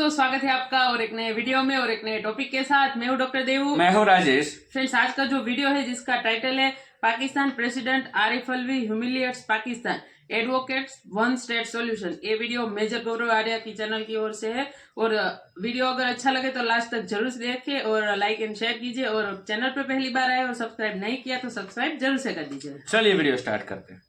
दोस्तों, स्वागत है आपका और एक नए वीडियो में और एक नए टॉपिक के साथ। मैं हूं डॉक्टर देवू। मैं हूं राजेश। फ्रेंड्स, आज का जो वीडियो है जिसका टाइटल है Pakistan president Arif Alvi humiliates Pakistan, advocates one state solution. ये वीडियो मेजर गौरव आर्या की चैनल की ओर से है और वीडियो अगर अच्छा लगे तो लास्ट तक जरूर से देखिए और लाइक एंड शेयर कीजिए और चैनल पे पहली बार आए और सब्सक्राइब नहीं किया तो सब्सक्राइब जरूर से कर दीजिए। चलिए वीडियो स्टार्ट करते हैं।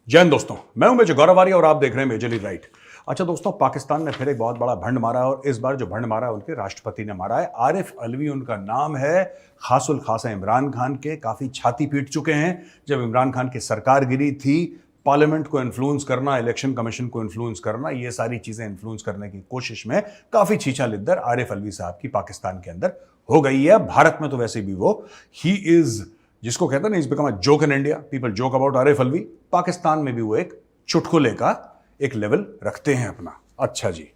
जय हिंद दोस्तों, मैं हूं मेजर गौरव आर्या और आप देख रहे हैं मेजरली राइट। अच्छा दोस्तों, पाकिस्तान ने फिर एक बहुत बड़ा भंड मारा है और इस बार जो भंड मारा है उनके राष्ट्रपति ने मारा है। आरिफ अलवी उनका नाम है। खासुल खासा इमरान खान के काफी छाती पीट चुके हैं। जब इमरान खान की सरकार गिरी थी, पार्लियामेंट को इन्फ्लुएंस करना, इलेक्शन कमीशन को इन्फ्लुएंस करना, ये सारी चीजें इन्फ्लुएंस करने की कोशिश में काफी छीछा लिद्दर आरिफ अलवी साहब की पाकिस्तान के अंदर हो गई है। भारत में तो वैसे भी वो ही इज, जिसको कहते हैं ना, is become a joke in India. People joke about Arif Alvi. Pakistan में भी वो एक चुटकुले का एक लेवल रखते हैं अपना। अच्छा जी,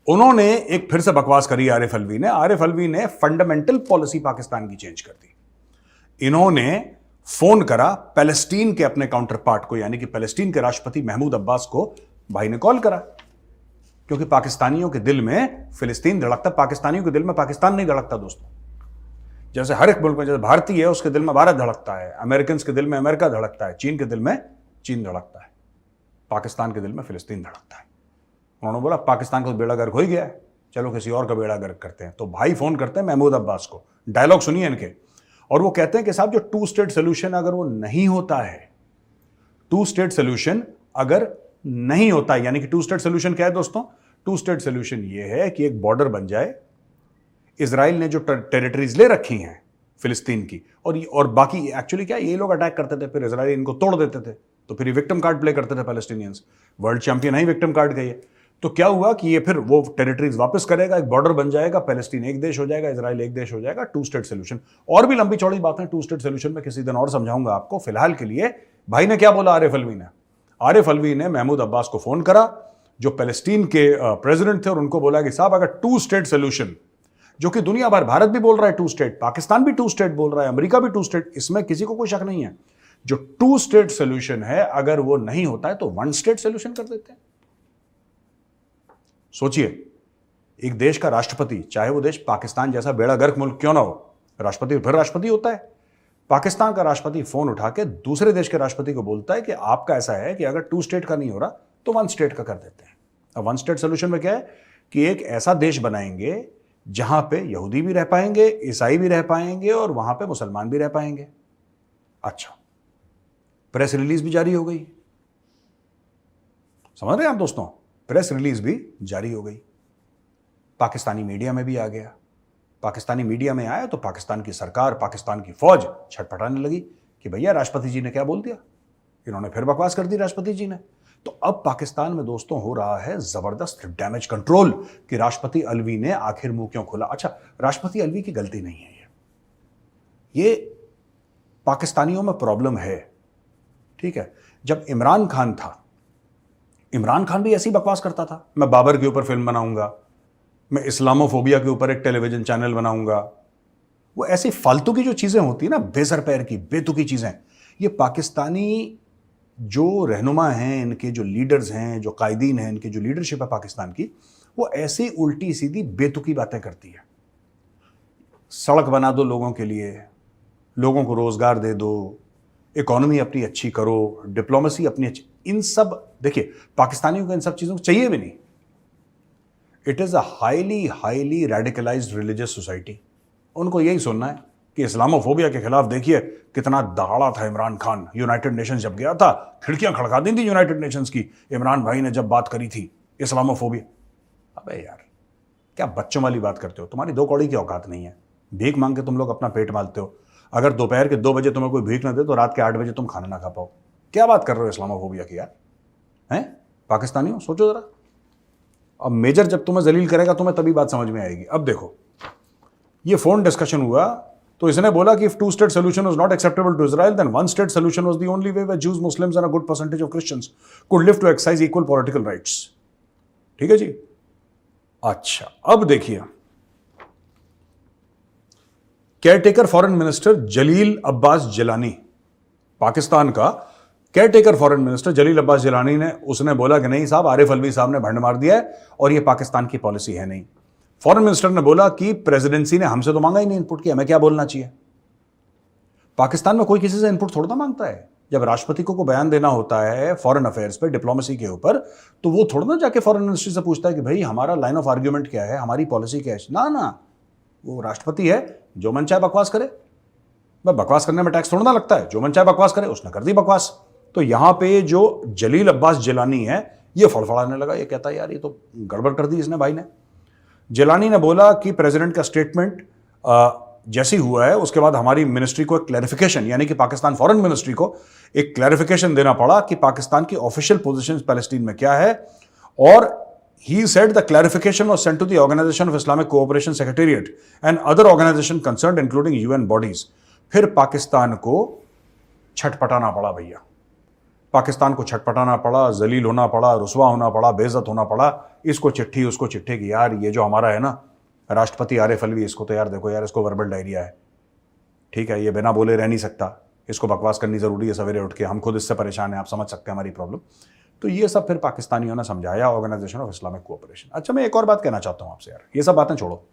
उन्होंने एक फिर से बकवास करी आरिफ अलवी ने। आरिफ अलवी ने फंडामेंटल पॉलिसी पाकिस्तान की चेंज कर दी। इन्होंने फोन करा पैलेस्टीन के अपने काउंटर पार्ट को, यानी कि पैलेस्टीन के राष्ट्रपति महमूद अब्बास को। भाई ने कॉल करा क्योंकि पाकिस्तानियों के दिल में फिलिस्तीन धड़कता, पाकिस्तानियों के दिल में पाकिस्तान नहीं धड़कता दोस्तों। जैसे हर एक मुल्क में, जैसे भारतीय है उसके दिल में भारत धड़कता है, अमेरिकन के दिल में अमेरिका धड़कता है, चीन के दिल में चीन धड़कता है, पाकिस्तान के दिल में फिलिस्तीन धड़कता है। उन्होंने बोला पाकिस्तान का बेड़ा गर्क हो ही गया है, चलो किसी और का बेड़ा गर्क करते हैं। तो भाई फोन करते हैं महमूद अब्बास को। डायलॉग सुनिए इनके। और वो कहते हैं कि साहब, जो टू स्टेट सोल्यूशन अगर वो नहीं होता है, टू स्टेट सोल्यूशन अगर नहीं होता है, यानी कि टू स्टेट सोल्यूशन क्या है दोस्तों? टू स्टेट सोल्यूशन ये है कि एक बॉर्डर बन जाए, इजराइल ने जो टेरिटरीज ले रखी हैं फिलिस्तीन की, और बाकी एक्चुअली क्या, ये लोग अटैक करते थे, फिर इजराइल इनको तोड़ देते थे, तो फिर ये विक्टिम कार्ड प्ले करते थे पैलेस्टीनियंस। वर्ल्ड चैंपियन है विक्टिम कार्ड का ये। तो क्या हुआ कि ये फिर वो टेरिटरीज वापस करेगा, एक बॉर्डर बन जाएगा, पैलेस्टीन एक देश हो जाएगा, इजराइल एक देश हो जाएगा। Two state solution. और भी लंबी चौड़ी बातें टू स्टेट सोल्यूशन में किसी दिन और समझाऊंगा आपको। फिलहाल के लिए भाई ने क्या बोला आरिफ अलवी ने? आरिफ अलवी ने महमूद अब्बास को फोन करा, जो पैलेस्टीन के प्रेसिडेंट थे, और उनको बोला कि साहब, अगर टू स्टेट सोल्यूशन, जो कि दुनिया भर, भारत भी बोल रहा है टू स्टेट, पाकिस्तान भी टू स्टेट बोल रहा है, अमेरिका भी टू स्टेट, इसमें किसी को कोई शक नहीं है, जो टू स्टेट सोल्यूशन है अगर वो नहीं होता है तो वन स्टेट सोल्यूशन कर देते हैं। सोचिए, एक देश का राष्ट्रपति, चाहे वो देश पाकिस्तान जैसा बेड़ा गर्क मुल्क क्यों ना हो, राष्ट्रपति फिर राष्ट्रपति होता है। पाकिस्तान का राष्ट्रपति फोन उठा के दूसरे देश के राष्ट्रपति को बोलता है कि आपका ऐसा है कि अगर टू स्टेट का नहीं हो रहा तो वन स्टेट का कर देते हैं। अब वन स्टेट सोल्यूशन में क्या है कि एक ऐसा देश बनाएंगे जहां पे यहूदी भी रह पाएंगे, ईसाई भी रह पाएंगे और वहां पे मुसलमान भी रह पाएंगे। अच्छा, प्रेस रिलीज भी जारी हो गई। समझ रहे हैं आप दोस्तों? प्रेस रिलीज भी जारी हो गई। पाकिस्तानी मीडिया में भी आ गया। पाकिस्तानी मीडिया में आया तो पाकिस्तान की सरकार, पाकिस्तान की फौज छटपटाने लगी कि भैया राष्ट्रपति जी ने क्या बोल दिया, इन्होंने फिर बकवास कर दी राष्ट्रपति जी ने। तो अब पाकिस्तान में दोस्तों हो रहा है जबरदस्त डैमेज कंट्रोल कि राष्ट्रपति अलवी ने आखिर मुंह क्यों खोला। अच्छा, राष्ट्रपति अलवी की गलती नहीं है ये पाकिस्तानियों में प्रॉब्लम है, ठीक है। जब इमरान खान था, इमरान खान भी ऐसी बकवास करता था, मैं बाबर के ऊपर फिल्म बनाऊंगा, मैं इस्लामोफोबिया के ऊपर एक टेलीविजन चैनल बनाऊंगा। वो ऐसी फालतू की जो चीजें होती है ना, बेसर पैर की बेतुकी चीजें, ये पाकिस्तानी जो रहनुमा हैं, इनके जो लीडर्स हैं, जो कायदीन हैं, इनकी जो लीडरशिप है पाकिस्तान की, वो ऐसी उल्टी सीधी बेतुकी बातें करती है। सड़क बना दो लोगों के लिए, लोगों को रोजगार दे दो, इकोनॉमी अपनी अच्छी करो, डिप्लोमेसी अपनी अच्छी, इन सब, देखिए पाकिस्तानियों को इन सब चीजों को चाहिए भी नहीं। It is a highly radicalised religious society. उनको यही सुनना है कि इस्लामोफोबिया के खिलाफ देखिए कितना दहाड़ा था इमरान खान। यूनाइटेड नेशंस जब गया था, खिड़कियां खड़का दी थी यूनाइटेड नेशंस की, इमरान भाई ने जब बात करी थी इस्लामोफोबिया। अबे यार, क्या बच्चों वाली बात करते हो? तुम्हारी दो कौड़ी की औकात नहीं है। भीख मांग के तुम लोग अपना पेट मारते हो। अगर दोपहर के 2 बजे तुम्हें कोई भीख ना दे तो रात के 8 बजे तुम खाना ना खा पाओ। क्या बात कर रहे हो इस्लामोफोबिया की यार? हैं पाकिस्तानियों, सोचो जरा। अब मेजर जब तुम्हें जलील करेगा तुम्हें तभी बात समझ में आएगी। अब देखो, ये फोन डिस्कशन हुआ तो इसने बोला कि if two state solution was not acceptable to Israel then one state solution was the only way where Jews, Muslims and a good percentage of Christians could live to exercise equal political rights। ठीक है जी। अच्छा, अब देखिए, caretaker foreign minister जलील अब्बास जिलानी, पाकिस्तान का care taker foreign minister जलील अब्बास जिलानी ने उसने बोला कि नहीं साहब, आरिफ अलवी साहब ने भंड मार दिया है और ये पाकिस्तान की पॉलिसी है नहीं। फॉरेन मिनिस्टर ने बोला कि प्रेसिडेंसी ने हमसे तो मांगा ही नहीं इनपुट की, हमें क्या बोलना चाहिए। पाकिस्तान में कोई किसी से इनपुट थोड़ा ना मांगता है। जब राष्ट्रपति को बयान देना होता है फॉरेन अफेयर्स पे, डिप्लोमेसी के ऊपर, तो वो थोड़ा ना जाके फॉरेन मिनिस्ट्री से पूछता है कि भाई हमारा लाइन ऑफ आर्ग्यूमेंट क्या है, हमारी पॉलिसी क्या है। ना, वो राष्ट्रपति है, जो मन चाहे बकवास करे। वह बकवास करने में टैक्स थोड़ा ना लगता है, जो मन चाहे बकवास करे। उसने कर दी बकवास। तो यहां पे जो जलील अब्बास जिलानी है, ये फड़फड़ाने लगा, ये कहता है यार ये तो गड़बड़ कर दी इसने भाई ने। जिलानी ने बोला कि प्रेसिडेंट का स्टेटमेंट जैसी हुआ है उसके बाद हमारी मिनिस्ट्री को एक क्लैरिफिकेशन, यानी कि पाकिस्तान फॉरेन मिनिस्ट्री को एक क्लैरिफिकेशन देना पड़ा कि पाकिस्तान की ऑफिशियल पोजीशन पैलेस्टीन में क्या है। और he said the clarification was sent to the Organization of Islamic Cooperation Secretariat and other organization concerned including UN bodies। फिर पाकिस्तान को छटपटाना पड़ा भैया, पाकिस्तान को छटपटाना पड़ा, जलील होना पड़ा, रुसवा होना पड़ा, बेइज्जत होना पड़ा। इसको चिट्ठी उसको चिट्ठी की, यार ये जो हमारा है ना राष्ट्रपति आरिफ अलवी, इसको तो यार देखो यार, इसको वर्बल डायरिया है, ठीक है, ये बिना बोले रह नहीं सकता, इसको बकवास करनी जरूरी है सवेरे उठ के, हम खुद इससे परेशान हैं, आप समझ सकते हैं हमारी प्रॉब्लम। तो ये सब फिर पाकिस्तानियों ने समझाया, ऑर्गेनाइजेशन ऑफ इस्लामिक कोऑपरेशन। अच्छा, मैं एक और बात कहना चाहता हूं आपसे यार, ये सब बातें छोड़ो,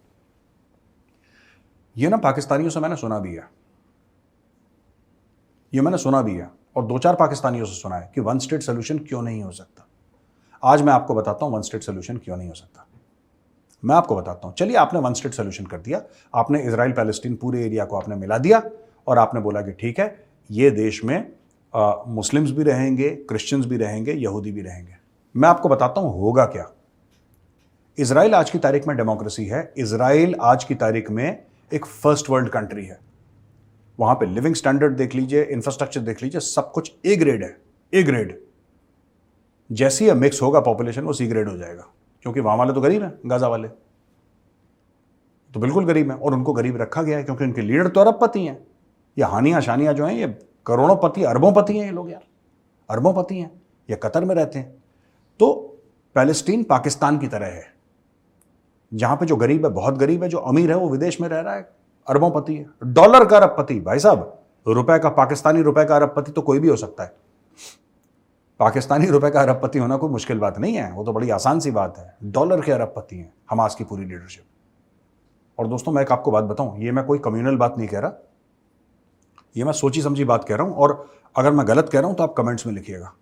ये ना पाकिस्तानियों से मैंने सुना भी है, ये मैंने सुना भी है, और 2-4 पाकिस्तानियों से सुना है कि वन स्टेट सोल्यूशन क्यों नहीं हो सकता। आज मैं आपको बताता हूं वन स्टेट सोल्यूशन क्यों नहीं हो सकता। मैं आपको बताता हूं। चलिए, आपने वन स्टेट सोल्यूशन कर दिया, आपने इजराइल पैलेस्टीन पूरे एरिया को आपने मिला दिया, और आपने बोला कि ठीक है, ये देश में मुस्लिम्स भी रहेंगे, क्रिश्चियंस भी रहेंगे, यहूदी भी रहेंगे। मैं आपको बताता हूं होगा क्या। इजराइल आज की तारीख में डेमोक्रेसी है, इजराइल आज की तारीख में एक फर्स्ट वर्ल्ड कंट्री है। वहां पे लिविंग स्टैंडर्ड देख लीजिए, इंफ्रास्ट्रक्चर देख लीजिए, सब कुछ ए ग्रेड है, ए ग्रेड। जैसे ही मिक्स होगा पॉपुलेशन, वो सी ग्रेड हो जाएगा, क्योंकि वहां वाले तो गरीब हैं, गाजा वाले तो बिल्कुल गरीब हैं, और उनको गरीब रखा गया है क्योंकि उनके लीडर तो अरबपति हैं। ये हानिया शानिया जो हैं, ये करोड़ोंपति अरबोंपति हैं, ये लोग यार अरबोंपति हैं, ये कतर में रहते हैं। तो पैलेस्टीन पाकिस्तान की तरह है, जहां पे जो गरीब है बहुत गरीब है, जो अमीर है वो विदेश में रह रहा है, अरबोंपति है, डॉलर का अरबपति। भाई साहब, रुपए का, पाकिस्तानी रुपए का अरबपति तो कोई भी हो सकता है। पाकिस्तानी रुपए का अरबपति होना कोई मुश्किल बात नहीं है, वो तो बड़ी आसान सी बात है। डॉलर के अरबपति हैं हमास की पूरी लीडरशिप। और दोस्तों, मैं एक आपको बात बताऊं, ये मैं कोई कम्युनल बात नहीं कह रहा, ये मैं सोची समझी बात कह रहा हूं। और अगर मैं गलत कह रहा हूं तो आप कमेंट्स में लिखिएगा,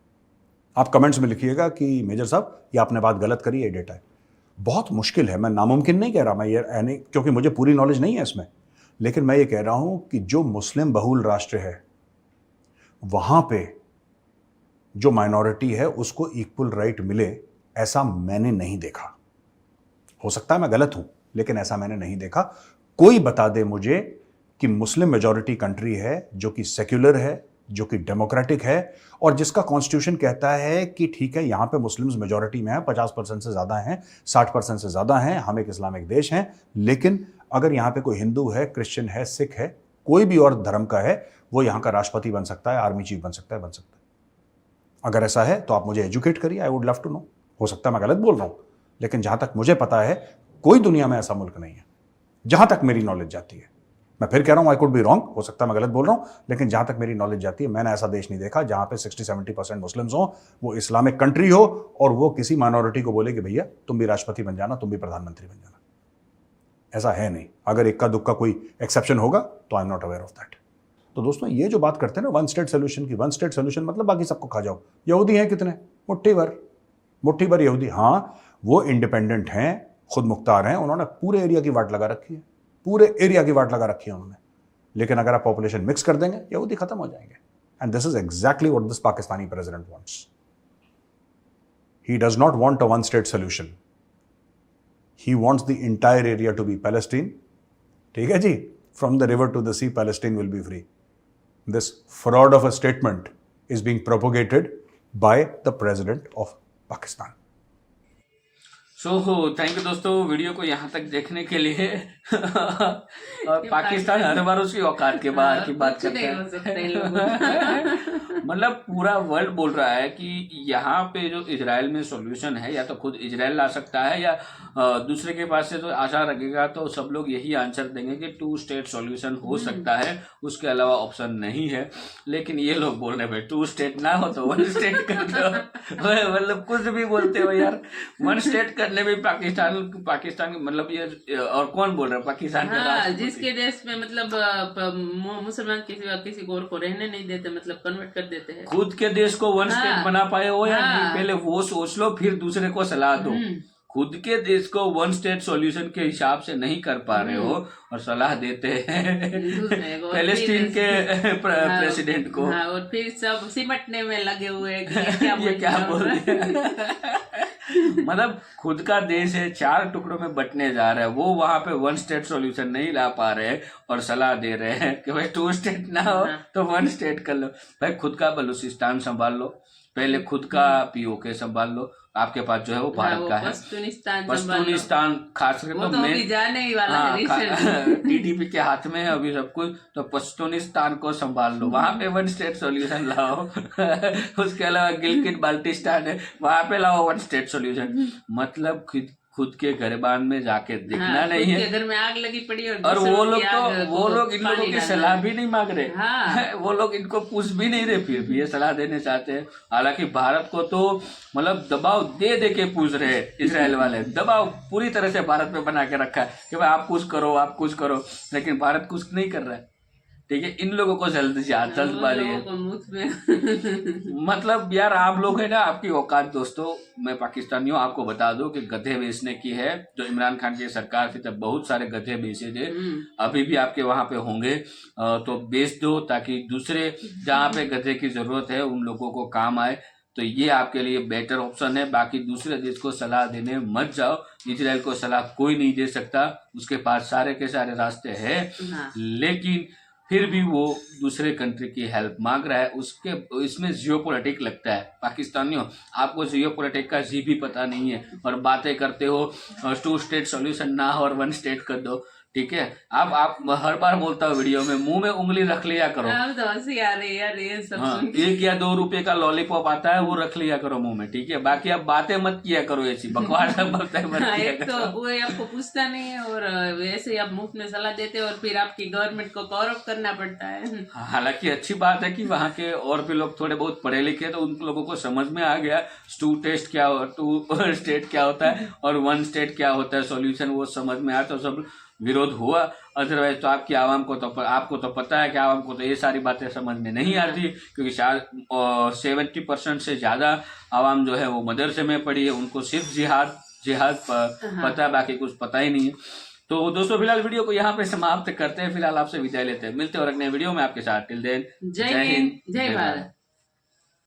आप कमेंट्स में लिखिएगा कि मेजर साहब ये आपने बात गलत करी, ये डेटा है। बहुत मुश्किल है, मैं नामुमकिन नहीं कह रहा, मैं ये नहीं, क्योंकि मुझे पूरी नॉलेज नहीं है इसमें, लेकिन मैं ये कह रहा हूं कि जो मुस्लिम बहुल राष्ट्र है वहां पे जो माइनॉरिटी है उसको इक्वल राइट मिले, ऐसा मैंने नहीं देखा। हो सकता है मैं गलत हूं, लेकिन ऐसा मैंने नहीं देखा। कोई बता दे मुझे कि मुस्लिम मेजॉरिटी कंट्री है जो कि सेक्युलर है, जो कि डेमोक्रेटिक है, और जिसका कॉन्स्टिट्यूशन कहता है कि ठीक है, यहां पे मुस्लिम्स मेजॉरिटी में है, 50% से ज्यादा हैं, 60% से ज्यादा हैं, हम एक इस्लामिक देश हैं, लेकिन अगर यहां पे कोई हिंदू है, क्रिश्चियन है, सिख है, कोई भी और धर्म का है, वो यहां का राष्ट्रपति बन सकता है, आर्मी चीफ बन सकता है, बन सकता है। अगर ऐसा है तो आप मुझे एजुकेट करिए, I would love to know. हो सकता है मैं गलत बोल रहा हूं, लेकिन जहां तक मुझे पता है कोई दुनिया में ऐसा मुल्क नहीं है, जहां तक मेरी नॉलेज जाती है। मैं फिर कह रहा हूं, आई कुड बी रॉन्ग, हो सकता है मैं गलत बोल रहा हूं, लेकिन जहां तक मेरी नॉलेज जाती है, मैंने ऐसा देश नहीं देखा जहां पे 60-70% मुस्लिम्स हो, वो इस्लामिक कंट्री हो, और वो किसी माइनॉरिटी को बोले कि भैया तुम भी राष्ट्रपति बन जाना, तुम भी प्रधानमंत्री बन जाना। ऐसा है नहीं। अगर इक्का दुक्का कोई एक्सेप्शन होगा तो I am not aware of that. तो दोस्तों, ये जो बात करते हैं ना वन स्टेट सोल्यूशन की, वन स्टेट सोल्यूशन मतलब बाकी सबको खा जाओ। यहूदी हैं कितने? मुट्ठी भर यहूदी। हाँ, वो इंडिपेंडेंट हैं, खुद मुख्तार हैं, उन्होंने पूरे एरिया की वाट लगा रखी है, पूरे एरिया की वाट लगा रखी है उन्होंने। लेकिन अगर आप पॉपुलेशन मिक्स कर देंगे, यहूदी खत्म हो जाएंगे। And this is exactly what this Pakistani president wants. He does not want a one state solution, he wants the entire area to be Palestine. ठीक है जी, from the river to the sea, Palestine will be free. This fraud of a statement is being propagated by the president of Pakistan. Thank you दोस्तों video को यहाँ तक देखने के लिए। और पाकिस्तान हर बार उसकी औकात के बाहर की बात कुछ करता नहीं हो सकता इन लोगों है। मतलब पूरा वर्ल्ड बोल रहा है कि यहाँ पे जो इजराइल में सॉल्यूशन है, या तो खुद इजराइल ला सकता है या दूसरे के पास से तो आशा रखेगा, तो सब लोग यही आंसर देंगे कि 2 स्टेट सॉल्यूशन हो सकता है, उसके अलावा ऑप्शन नहीं है। लेकिन ये लोग बोल रहे हैं भाई 2 स्टेट ना हो तो 1 स्टेट कर दो। मतलब कुछ भी बोलते हो यार, 1 स्टेट करने में पाकिस्तान मतलब ये और कौन बोल रहा है पाकिस्तान का हाँ, राष्ट्रपति? जिसके देश में मतलब मुसलमान किसी को और को रहने नहीं देते, मतलब कन्वर्ट कर देते हैं। खुद के देश को 1 स्टेट हाँ, बना पाए हो या नहीं, हाँ। पहले वो सोच लो, फिर दूसरे को सलाह दो। खुद के देश को 1 स्टेट सॉल्यूशन के हिसाब से नहीं कर पा रहे हो और सलाह देते हैं पैलेस्टीन के प्रेसिडेंट को। हाँ, और फिर सब सिमटने में लगे हुए हैं कि ये क्या बोल रहे मतलब खुद का देश है, 4 टुकड़ों में बंटने जा रहा है, वो वहां पे 1 स्टेट सॉल्यूशन नहीं ला पा रहे हैं और सलाह दे रहे हैं कि भाई 2 स्टेट ना हो तो 1 स्टेट कर लो। भाई खुद का बलूचिस्तान संभाल लो, पहले खुद का पीओके संभाल लो। आपके पास जो है वो भारत का है, पश्तूनिस्तान खास करके तो अभी जाने ही वाला है। टीडीपी के हाथ में है अभी सब कुछ, तो पश्तूनिस्तान को संभाल लो, वहां पे 1 स्टेट सॉल्यूशन लाओ। उसके अलावा गिलगित बाल्टिस्तान है, वहां पे लाओ 1 स्टेट सॉल्यूशन। मतलब खुद के गरीबान में जाके देखना नहीं है। घर में आग लगी पड़ी और वो लोग इन लोगों की सलाह भी नहीं मांग रहे। हाँ। वो लोग इनको पूछ भी नहीं रहे, फिर भी ये सलाह देने चाहते हैं। हालांकि भारत को तो मतलब दबाव दे दे के पूछ रहे हैं इजराइल वाले, दबाव पूरी तरह से भारत पे बना के रखा है कि भाई आप कुछ करो, आप कुछ करो, लेकिन भारत कुछ नहीं कर रहा है। ठीक है, इन लोगों को जल्दबाजी है। मतलब यार आप लोग है ना, आपकी औकात दोस्तों, मैं पाकिस्तानी हूँ, आपको बता दूं कि गधे बेचने की है। जो इमरान खान की सरकार थी तब बहुत सारे गधे बेचे थे, अभी भी आपके वहां पे होंगे, तो बेच दो ताकि दूसरे जहाँ पे गधे की जरूरत है उन लोगों को काम आए। तो ये आपके लिए बेटर ऑप्शन है। बाकी दूसरे देश को सलाह देने मत जाओ, इजराइल को सलाह कोई नहीं दे सकता, उसके पास सारे के सारे रास्ते हैं। लेकिन फिर भी वो दूसरे कंट्री की हेल्प मांग रहा है, उसके इसमें जियोपॉलिटिक लगता है। पाकिस्तानियों, आपको जियोपॉलिटिक का जी भी पता नहीं है और बातें करते हो 2 स्टेट सॉल्यूशन ना हो और 1 स्टेट कर दो। ठीक है, आप हर बार बोलता हूँ वीडियो में, मुंह में उंगली रख लिया करो। तो हंसी आ रही है यार ये सब सुन के। 1 या 2 रुपए का लॉलीपॉप आता है, वो रख लिया करो मुंह में। ठीक है, बाकी आप बातें मत किया करो, ऐसी बकवास मत किया एक करो। तो वो आपको पूछता नहीं है और वैसे ही आप मुफ्त में सलाह देते हैं और फिर आपकी गवर्नमेंट को कवर अप करना पड़ता है। हालांकि अच्छी बात है कि वहाँ के और भी लोग थोड़े बहुत पढ़े लिखे, तो उन लोगों को समझ में आ गया 2 स्टेट क्या होता है और 1 स्टेट क्या होता है सॉल्यूशन, वो समझ में आया तो सब विरोध हुआ। अदरवाइज तो आपकी आवाम को तो आपको तो पता है कि आवाम को तो ये सारी बातें समझ में नहीं आती, क्योंकि 70% से ज्यादा आवाम जो है वो मदरसे में पढ़ी है, उनको सिर्फ जिहाद पता है, बाकी कुछ पता ही नहीं है। तो दोस्तों फिलहाल वीडियो को यहाँ पे समाप्त करते हैं, फिलहाल आपसे विदाई लेते हैं, मिलते हैं और अगले वीडियो में आपके साथ। टिल देन, जय हिंद, जय भारत।